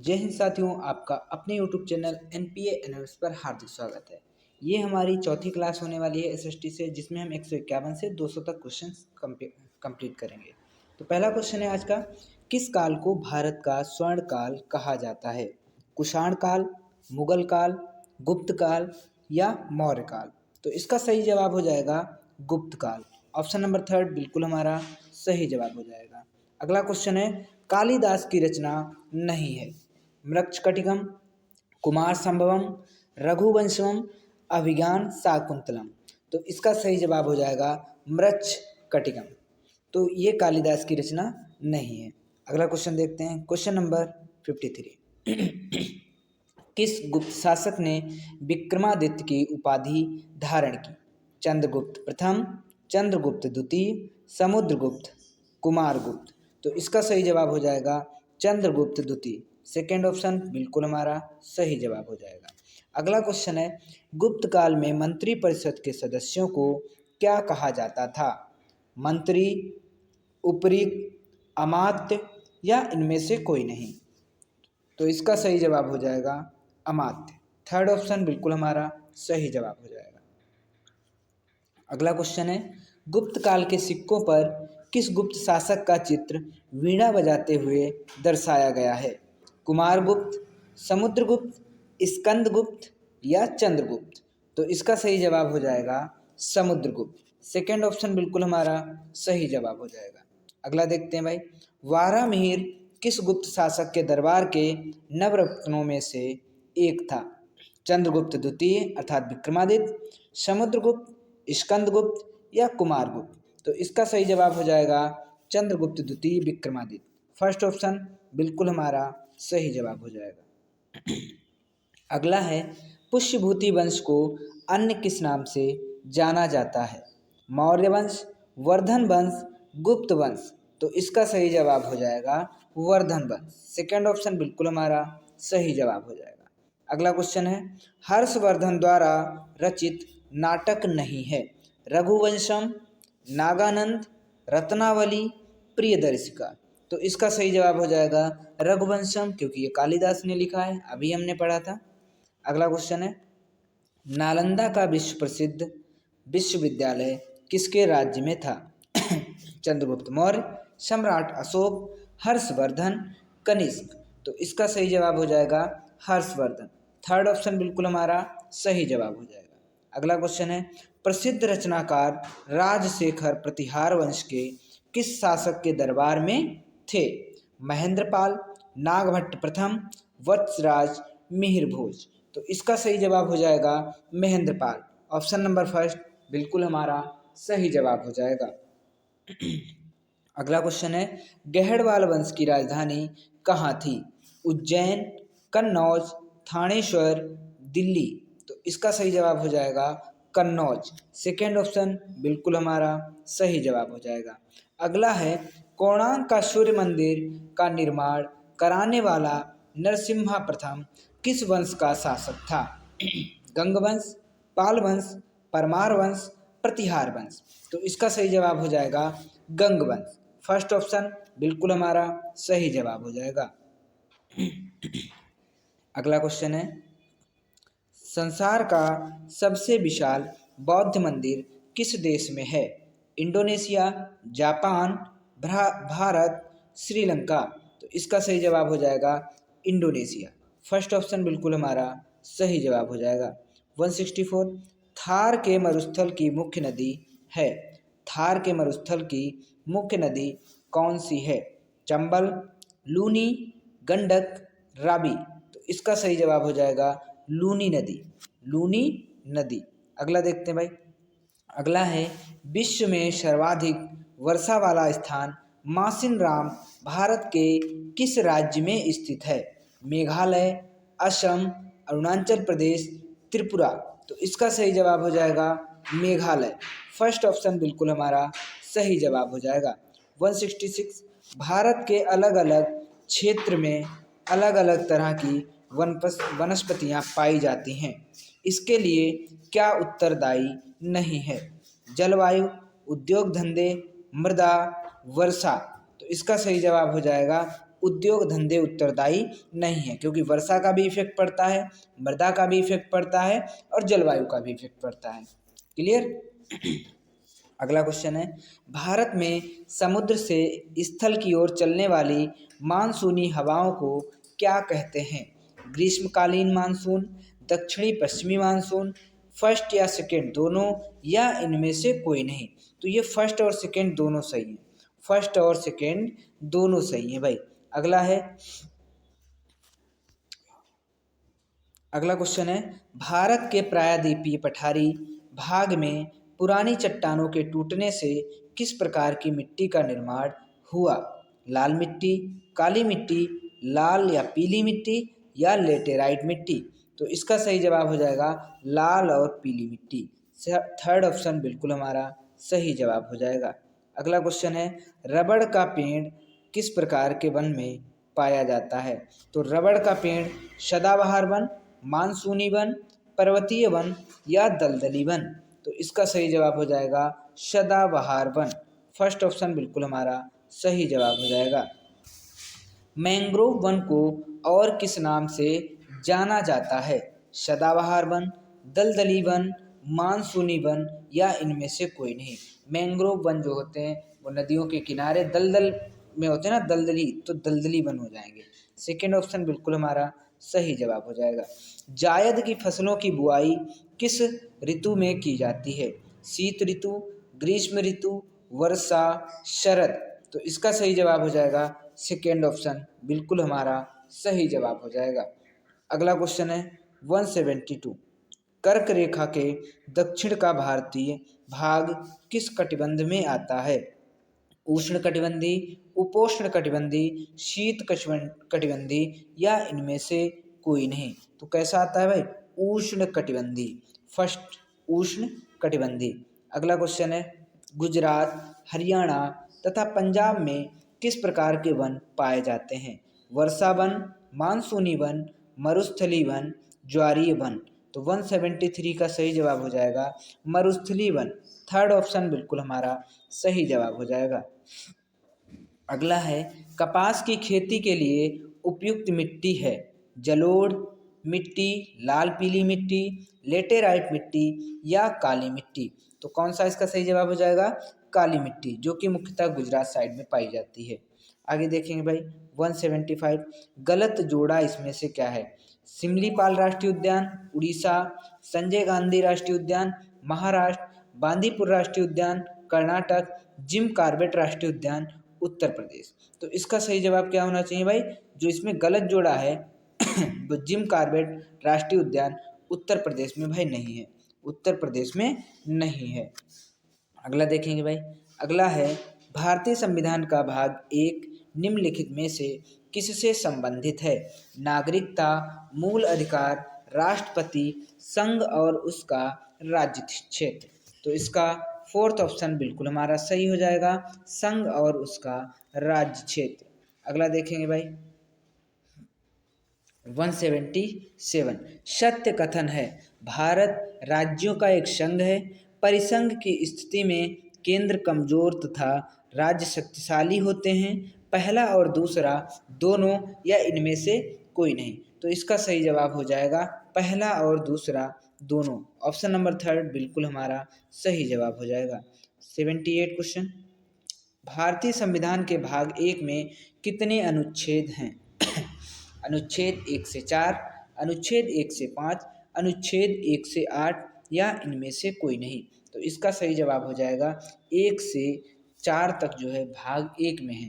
जय हिंद साथियों, आपका अपने YouTube चैनल NPA एनालिसिस पर हार्दिक स्वागत है। ये हमारी चौथी क्लास होने वाली है SST से, जिसमें हम 151 से 200 तक क्वेश्चन कंप्लीट करेंगे। तो पहला क्वेश्चन है आज का, किस काल को भारत का स्वर्ण काल कहा जाता है? कुषाण काल, मुगल काल, गुप्त काल या मौर्य काल? तो इसका सही जवाब हो जाएगा गुप्त काल। ऑप्शन नंबर थर्ड बिल्कुल हमारा सही जवाब हो जाएगा। अगला क्वेश्चन है, कालिदास की रचना नहीं है? मृच्छकटिकम, कुमार संभवम, रघुवंशम, अभिज्ञान शाकुंतलम। तो इसका सही जवाब हो जाएगा मृच्छकटिकम। तो ये कालिदास की रचना नहीं है। अगला क्वेश्चन देखते हैं, क्वेश्चन नंबर 53। किस गुप्त शासक ने विक्रमादित्य की उपाधि धारण की? चंद्रगुप्त प्रथम, चंद्रगुप्त द्वितीय, समुद्रगुप्त, कुमारगुप्त। तो इसका सही जवाब हो जाएगा चंद्रगुप्त द्वितीय। सेकेंड ऑप्शन बिल्कुल हमारा सही जवाब हो जाएगा। अगला क्वेश्चन है, गुप्त काल में मंत्री परिषद के सदस्यों को क्या कहा जाता था? मंत्री, उपरीत, अमात्य या इनमें से कोई नहीं? तो इसका सही जवाब हो जाएगा अमात्य। थर्ड ऑप्शन बिल्कुल हमारा सही जवाब हो जाएगा। अगला क्वेश्चन है, गुप्त काल के सिक्कों पर किस गुप्त शासक का चित्र वीणा बजाते हुए दर्शाया गया है? कुमारगुप्त, समुद्रगुप्त, स्कंदगुप्त या चंद्रगुप्त? तो इसका सही जवाब हो जाएगा समुद्रगुप्त। सेकेंड ऑप्शन बिल्कुल हमारा सही जवाब हो जाएगा। अगला देखते हैं भाई, वारामिहिर किस गुप्त शासक के दरबार के नवरत्नों में से एक था? चंद्रगुप्त द्वितीय अर्थात विक्रमादित्य, समुद्रगुप्त, स्कंदगुप्त या कुमारगुप्त? तो इसका सही जवाब हो जाएगा चंद्रगुप्त द्वितीय विक्रमादित्य। फर्स्ट ऑप्शन बिल्कुल हमारा सही जवाब हो जाएगा। अगला है, पुष्यभूति वंश को अन्य किस नाम से जाना जाता है? मौर्य वंश, वर्धन वंश, गुप्त वंश? तो इसका सही जवाब हो जाएगा वर्धन वंश। सेकेंड ऑप्शन बिल्कुल हमारा सही जवाब हो जाएगा। अगला क्वेश्चन है, हर्षवर्धन द्वारा रचित नाटक नहीं है? रघुवंशम, नागानंद, रत्नावली, प्रियदर्शिका? तो इसका सही जवाब हो जाएगा रघुवंशम, क्योंकि ये कालिदास ने लिखा है, अभी हमने पढ़ा था। अगला क्वेश्चन है, नालंदा का विश्व प्रसिद्ध विश्वविद्यालय किसके राज्य में था? चंद्रगुप्त मौर्य, सम्राट अशोक, हर्षवर्धन, कनिष्क? तो इसका सही जवाब हो जाएगा हर्षवर्धन। थर्ड ऑप्शन बिल्कुल हमारा सही जवाब हो जाएगा। अगला क्वेश्चन है, प्रसिद्ध रचनाकार राजशेखर प्रतिहार वंश के किस शासक के दरबार में थे? महेंद्रपाल, नागभट्ट प्रथम, वत्सराज, मिहिर भोज? तो इसका सही जवाब हो जाएगा महेंद्रपाल। ऑप्शन नंबर फर्स्ट बिल्कुल हमारा सही जवाब हो जाएगा। अगला क्वेश्चन है, गहड़वाल वंश की राजधानी कहाँ थी? उज्जैन, कन्नौज, थानेश्वर, दिल्ली? तो इसका सही जवाब हो जाएगा कन्नौज। सेकेंड ऑप्शन बिल्कुल हमारा सही जवाब हो जाएगा। अगला है, कोणार्क का सूर्य मंदिर का निर्माण कराने वाला नरसिम्हा प्रथम किस वंश का शासक था? गंग वंश, पाल वंश, परमार वंश, प्रतिहार वंश? तो इसका सही जवाब हो जाएगा गंग वंश। फर्स्ट ऑप्शन बिल्कुल हमारा सही जवाब हो जाएगा। अगला क्वेश्चन है, संसार का सबसे विशाल बौद्ध मंदिर किस देश में है? Indonesia, Japan, Bharat, Sri Lanka? तो इसका सही जवाब हो जाएगा इंडोनेशिया। फर्स्ट ऑप्शन बिल्कुल हमारा सही जवाब हो जाएगा। 164, थार के मरुस्थल की मुख्य नदी है? थार के मरुस्थल की मुख्य नदी कौन सी है? चंबल, लूनी, गंडक, रावी? तो इसका सही जवाब हो जाएगा लूनी नदी। लूनी नदी। अगला देखते हैं भाई, अगला है, विश्व में सर्वाधिक वर्षा वाला स्थान मासिनराम भारत के किस राज्य में स्थित है? मेघालय, असम, अरुणाचल प्रदेश, त्रिपुरा? तो इसका सही जवाब हो जाएगा मेघालय। फर्स्ट ऑप्शन बिल्कुल हमारा सही जवाब हो जाएगा। 166, भारत के अलग अलग क्षेत्र में अलग अलग तरह की वनस्पतियाँ पाई जाती हैं, इसके लिए क्या उत्तरदायी नहीं है? जलवायु, उद्योग धंधे, मृदा, वर्षा? तो इसका सही जवाब हो जाएगा उद्योग धंधे उत्तरदायी नहीं है, क्योंकि वर्षा का भी इफेक्ट पड़ता है, मृदा का भी इफेक्ट पड़ता है और जलवायु का भी इफेक्ट पड़ता है। क्लियर। अगला क्वेश्चन है, भारत में समुद्र से स्थल की ओर चलने वाली मानसूनी हवाओं को क्या कहते हैं? ग्रीष्मकालीन मानसून, दक्षिणी पश्चिमी मानसून, फर्स्ट या सेकेंड दोनों, या इनमें से कोई नहीं? तो ये फर्स्ट और सेकेंड दोनों सही है, फर्स्ट और सेकेंड दोनों सही है भाई। अगला क्वेश्चन है, भारत के प्रायद्वीपीय पठारी भाग में पुरानी चट्टानों के टूटने से किस प्रकार की मिट्टी का निर्माण हुआ? लाल मिट्टी, काली मिट्टी, लाल या पीली मिट्टी, या लेटेराइट मिट्टी? तो इसका सही जवाब हो जाएगा लाल और पीली मिट्टी। थर्ड ऑप्शन बिल्कुल हमारा सही जवाब हो जाएगा। अगला क्वेश्चन है, रबड़ का पेड़ किस प्रकार के वन में पाया जाता है? तो रबड़ का पेड़ सदाबहार वन, मानसूनी वन, पर्वतीय वन, या दलदली वन? तो इसका सही जवाब हो जाएगा सदाबहार वन। फर्स्ट ऑप्शन बिल्कुल हमारा सही जवाब हो जाएगा। मैंग्रोव वन को और किस नाम से जाना जाता है? सदाबहार वन, दलदली वन, मानसूनी वन, या इनमें से कोई नहीं? मैंग्रोव वन जो होते हैं वो नदियों के किनारे दलदल में होते हैं ना, दलदली, तो दलदली वन हो जाएंगे। सेकेंड ऑप्शन बिल्कुल हमारा सही जवाब हो जाएगा। जायद की फसलों की बुआई किस ऋतु में की जाती है? शीत ऋतु, ग्रीष्म ऋतु, वर्षा, शरद? तो इसका सही जवाब हो जाएगा सेकेंड ऑप्शन बिल्कुल हमारा सही जवाब हो जाएगा। अगला क्वेश्चन है 172, कर्क रेखा के दक्षिण का भारतीय भाग किस कटिबंध में आता है? उष्ण कटिबंधी, उपोष्ण कटिबंधी, शीत कटिबंधी, या इनमें से कोई नहीं? तो कैसा आता है भाई? उष्ण कटिबंधी। फर्स्ट उष्ण कटिबंधी। अगला क्वेश्चन है, गुजरात, हरियाणा तथा पंजाब में किस प्रकार के वन पाए जाते हैं? वर्षा वन, मानसूनी वन, मरुस्थली वन, ज्वारीय वन? तो 173 का सही जवाब हो जाएगा मरुस्थली वन। थर्ड ऑप्शन बिल्कुल हमारा सही जवाब हो जाएगा। अगला है, कपास की खेती के लिए उपयुक्त मिट्टी है? जलोढ़ मिट्टी, लाल पीली मिट्टी, लेटेराइट मिट्टी, या काली मिट्टी? तो कौन सा इसका सही जवाब हो जाएगा? काली मिट्टी, जो कि मुख्यतः गुजरात साइड में पाई जाती है। आगे देखेंगे भाई 175, गलत जोड़ा इसमें से क्या है? सिमलीपाल राष्ट्रीय उद्यान उड़ीसा, संजय गांधी राष्ट्रीय उद्यान महाराष्ट्र, बांदीपुर राष्ट्रीय उद्यान कर्नाटक, जिम कॉर्बेट राष्ट्रीय उद्यान उत्तर प्रदेश? तो इसका सही जवाब क्या होना चाहिए भाई? जो इसमें गलत जोड़ा है वो जिम कॉर्बेट राष्ट्रीय उद्यान उत्तर प्रदेश में भाई नहीं है, उत्तर प्रदेश में नहीं है। अगला देखेंगे भाई, अगला है, भारतीय संविधान का भाग 1 निम्नलिखित में से किससे संबंधित है? नागरिकता, मूल अधिकार, राष्ट्रपति, संघ और उसका राज्य क्षेत्र? तो इसका फोर्थ ऑप्शन बिल्कुल हमारा सही हो जाएगा, संघ और उसका राज्य क्षेत्र। अगला देखेंगे भाई 177, सत्य कथन है भारत राज्यों का एक संघ है, परिसंघ की स्थिति में केंद्र कमजोर तथा राज्य शक्तिशाली होते हैं, पहला और दूसरा दोनों, या इनमें से कोई नहीं? तो इसका सही जवाब हो जाएगा पहला और दूसरा दोनों। ऑप्शन नंबर थर्ड बिल्कुल हमारा सही जवाब हो जाएगा। 78 क्वेश्चन, भारतीय संविधान के भाग 1 में कितने अनुच्छेद हैं? अनुच्छेद 1 से 4, अनुच्छेद 1 से 5, अनुच्छेद 1 से 8, या इनमें से कोई नहीं? तो इसका सही जवाब हो जाएगा 1 से 4 तक जो है भाग 1 में है,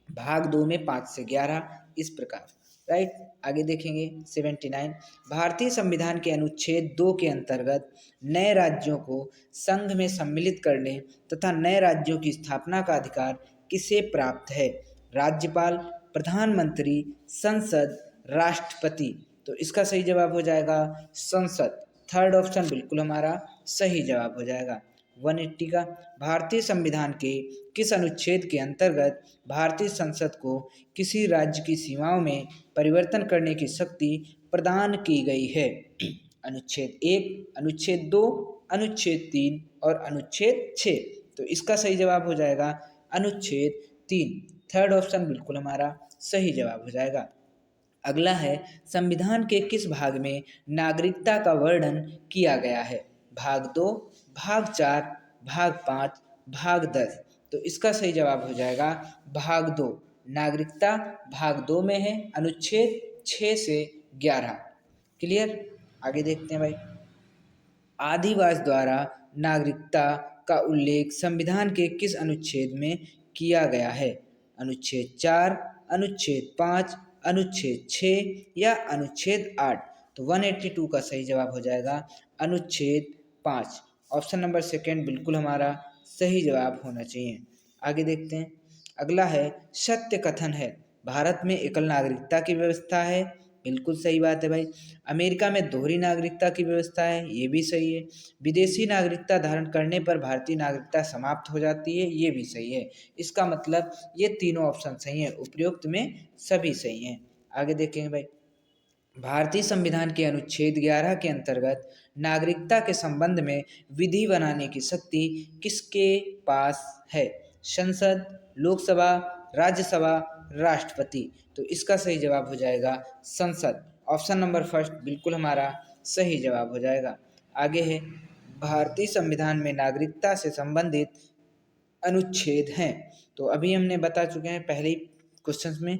भाग 2 में 5 से 11, इस प्रकार। राइट। आगे देखेंगे 79, भारतीय संविधान के अनुच्छेद 2 के अंतर्गत नए राज्यों को संघ में सम्मिलित करने तथा नए राज्यों की स्थापना का अधिकार किसे प्राप्त है? राज्यपाल, प्रधानमंत्री, संसद, राष्ट्रपति? तो इसका सही जवाब हो जाएगा संसद। थर्ड ऑप्शन बिल्कुल हमारा सही जवाब हो जाएगा। 180 का, भारतीय संविधान के किस अनुच्छेद के अंतर्गत भारतीय संसद को किसी राज्य की सीमाओं में परिवर्तन करने की शक्ति प्रदान की गई है? अनुच्छेद 1, अनुच्छेद 2, अनुच्छेद 3 और अनुच्छेद 6? तो इसका सही जवाब हो जाएगा अनुच्छेद 3। थर्ड ऑप्शन बिल्कुल हमारा सही जवाब हो जाएगा। अगला है, संविधान के किस भाग में नागरिकता का वर्णन किया गया है? भाग 2, भाग 4, भाग 5, भाग 10। तो इसका सही जवाब हो जाएगा भाग 2। नागरिकता भाग 2 में है, अनुच्छेद 6 से 11। क्लियर? आगे देखते हैं भाई। आदिवास द्वारा नागरिकता का उल्लेख संविधान के किस अनुच्छेद में किया गया है? अनुच्छेद 4, अनुच्छेद 5, अनुच्छेद 6 या अनुच्छेद 8? तो 182 का सही जवाब हो जाएगा अनुच्छेद 5। ऑप्शन नंबर सेकेंड बिल्कुल हमारा सही जवाब होना चाहिए। आगे देखते हैं। अगला है, सत्य कथन है भारत में एकल नागरिकता की व्यवस्था है। बिल्कुल सही बात है भाई। अमेरिका में दोहरी नागरिकता की व्यवस्था है, ये भी सही है। विदेशी नागरिकता धारण करने पर भारतीय नागरिकता समाप्त हो जाती है, ये भी सही है। इसका मतलब ये तीनों ऑप्शन सही हैं, उपयुक्त में सभी सही हैं। आगे देखेंगे भाई। भारतीय संविधान के अनुच्छेद 11 के अंतर्गत नागरिकता के संबंध में विधि बनाने की शक्ति किसके पास है? संसद, लोकसभा, राज्यसभा, राष्ट्रपति? तो इसका सही जवाब हो जाएगा संसद। ऑप्शन नंबर फर्स्ट बिल्कुल हमारा सही जवाब हो जाएगा। आगे है, भारतीय संविधान में नागरिकता से संबंधित अनुच्छेद हैं। तो अभी हमने बता चुके हैं पहले ही क्वेश्चंस में।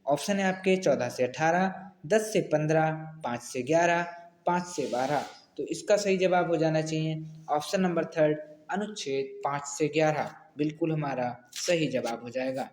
ऑप्शन है आपके 14 से 18, 10 से 15, 5 से 11, 5 से 12। तो इसका सही जवाब हो जाना चाहिए ऑप्शन नंबर थर्ड, अनुच्छेद 5 से 11 बिल्कुल हमारा सही जवाब हो जाएगा।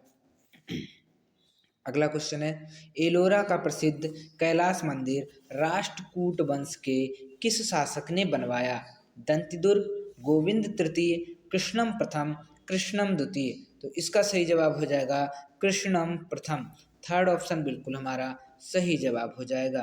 अगला क्वेश्चन है, एलोरा का प्रसिद्ध कैलाश मंदिर राष्ट्रकूट वंश के किस शासक ने बनवाया? दंतिदुर्ग, गोविंद तृतीय, कृष्णम प्रथम, कृष्णम द्वितीय? तो इसका सही जवाब हो जाएगा कृष्णम प्रथम। थर्ड ऑप्शन बिल्कुल हमारा सही जवाब हो जाएगा।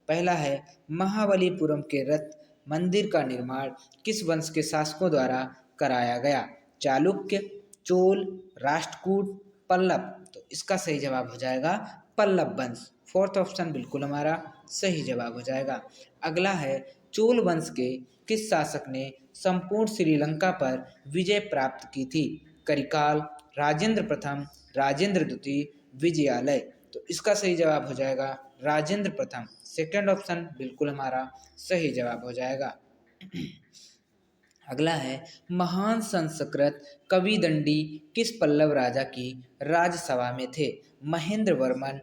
पहला है, महाबलीपुरम के रथ मंदिर का निर्माण किस वंश के शासकों द्वारा कराया गया? चालुक्य, चोल, राष्ट्रकूट, पल्लव? तो इसका सही जवाब हो जाएगा पल्लव वंश। फोर्थ ऑप्शन बिल्कुल हमारा सही जवाब हो जाएगा। अगला है, चोल वंश के किस शासक ने संपूर्ण श्रीलंका पर विजय प्राप्त की थी? करिकाल, राजेंद्र प्रथम, राजेंद्र द्वितीय, विजयालय? तो इसका सही जवाब हो जाएगा राजेंद्र प्रथम। सेकंड ऑप्शन बिल्कुल हमारा सही जवाब हो जाएगा। अगला है, महान संस्कृत कवि दंडी किस पल्लव राजा की राजसभा में थे? महेंद्र वर्मन,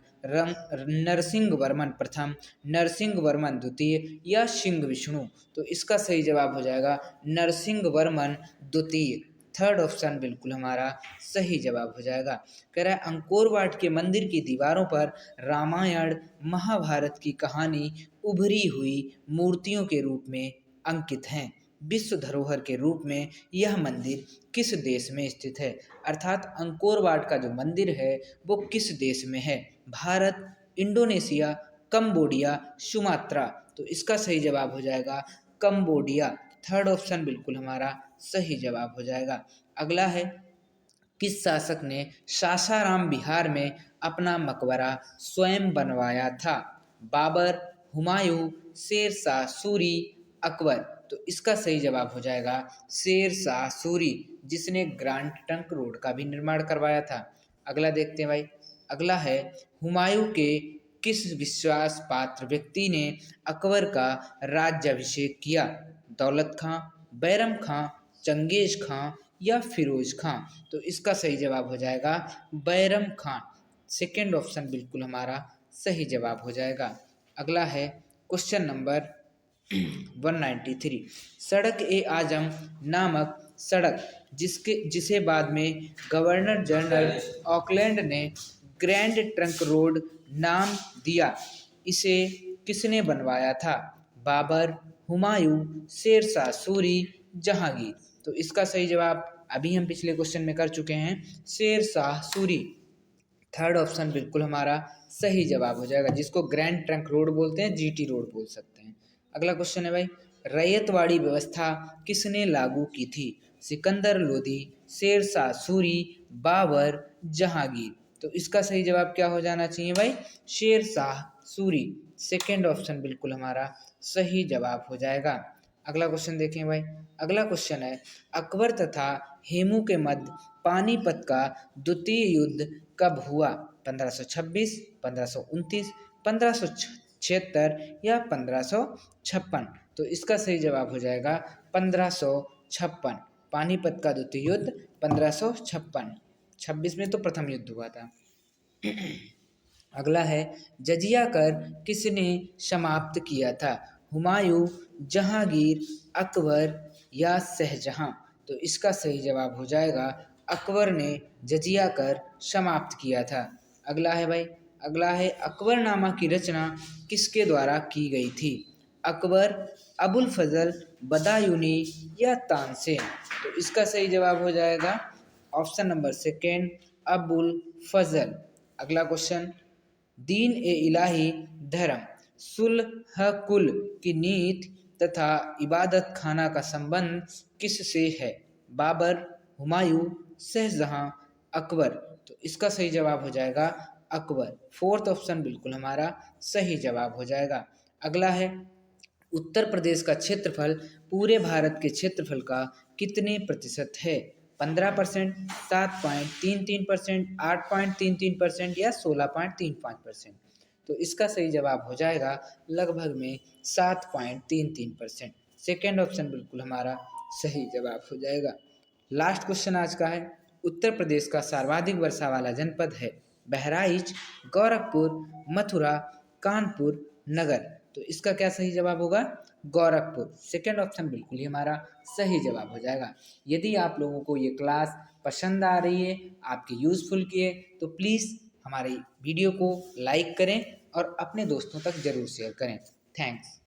नरसिंह वर्मन प्रथम, नरसिंह वर्मन द्वितीय या सिंह विष्णु? तो इसका सही जवाब हो जाएगा नरसिंह वर्मन द्वितीय। थर्ड ऑप्शन बिल्कुल हमारा सही जवाब हो जाएगा। कह रहा है, अंकोर वाट के मंदिर की दीवारों पर रामायण महाभारत की कहानी उभरी हुई मूर्तियों के रूप में अंकित हैं। विश्व धरोहर के रूप में यह मंदिर किस देश में स्थित है? अर्थात अंकोर वाट का जो मंदिर है वो किस देश में है? Bharat, Indonesia, Cambodia, Sumatra? तो इसका सही जवाब हो जाएगा कंबोडिया। थर्ड ऑप्शन बिल्कुल हमारा सही जवाब हो जाएगा। अगला है, किस शासक ने सासाराम बिहार में अपना मकबरा स्वयं बनवाया था? बाबर, हुमायूं, शेर शाह सूरी, अकबर? तो इसका सही जवाब हो जाएगा शेर शाह सूरी, जिसने ग्रैंड ट्रंक रोड का भी निर्माण करवाया था। अगला देखते हैं भाई। अगला है, हुमायूं के किस विश्वास पात्र व्यक्ति ने अकबर का राज्याभिषेक किया? दौलत खां, बैरम खां, चंगेज खां या फिरोज खां? तो इसका सही जवाब हो जाएगा बैरम खां। सेकेंड ऑप्शन बिल्कुल हमारा सही जवाब हो जाएगा। अगला है क्वेश्चन नंबर 193, सड़क ए आजम नामक सड़क जिसे बाद में गवर्नर जनरल ऑकलैंड ने ग्रैंड ट्रंक रोड नाम दिया, इसे किसने बनवाया था? बाबर, हुमायूं, शेर शाह सूरी, जहांगीर? तो इसका सही जवाब अभी हम पिछले क्वेश्चन में कर चुके हैं, शेर शाह सूरी। थर्ड ऑप्शन बिल्कुल हमारा सही जवाब हो जाएगा, जिसको ग्रैंड ट्रंक रोड बोलते हैं, जीटी रोड बोल सकते हैं। अगला क्वेश्चन है भाई, रैयतवाड़ी व्यवस्था किसने लागू की थी? सिकंदर लोदी, शेर शाह सूरी, बाबर, जहांगीर? तो इसका सही जवाब क्या हो जाना चाहिए भाई? शेर शाह सूरी। सेकेंड ऑप्शन बिल्कुल हमारा सही जवाब हो जाएगा। अगला क्वेश्चन देखें भाई। अगला क्वेश्चन है, अकबर तथा हेमू के मध्य पानीपत का द्वितीय युद्ध कब हुआ? 1526, 1529, 1576 या 1556? तो इसका सही जवाब हो जाएगा 1556। पानीपत का द्वितीय युद्ध 1556। 26 में तो प्रथम युद्ध हुआ था। अगला है, जजिया कर किसने समाप्त किया था? हुमायूं, जहांगीर, अकबर या शाहजहां? तो इसका सही जवाब हो जाएगा अकबर ने जजिया कर समाप्त किया था। अगला है भाई, अगला है, अकबरनामा की रचना किसके द्वारा की गई थी? अकबर, अबुल फजल, बदायूनी या तानसेन? तो इसका सही जवाब हो जाएगा ऑप्शन नंबर सेकेंड, अबुल फजल। अगला क्वेश्चन, दीन ए इलाही धर्म सुलह कुल की नीति तथा इबादत खाना का संबंध किससे है? बाबर, हुमायूं, शाहजहां, अकबर? तो इसका सही जवाब हो जाएगा अकबर। फोर्थ ऑप्शन बिल्कुल हमारा सही जवाब हो जाएगा। अगला है, उत्तर प्रदेश का क्षेत्रफल पूरे भारत के क्षेत्रफल का कितने प्रतिशत है? 15%, 7.33%, 8.33% या 16.35%? तो इसका सही जवाब हो जाएगा लगभग में 7.33%। सेकेंड ऑप्शन बिल्कुल हमारा सही जवाब हो जाएगा। लास्ट क्वेश्चन आज का है, उत्तर प्रदेश का सर्वाधिक वर्षा वाला जनपद है? बहराइच, गोरखपुर, मथुरा, कानपुर, नगर? तो इसका क्या सही जवाब होगा? गोरखपुर। सेकेंड ऑप्शन बिल्कुल ही हमारा सही जवाब हो जाएगा। यदि आप लोगों को ये क्लास पसंद आ रही है, आपके यूज़फुल की है, तो प्लीज़ हमारी वीडियो को लाइक करें और अपने दोस्तों तक ज़रूर शेयर करें। थैंक्स।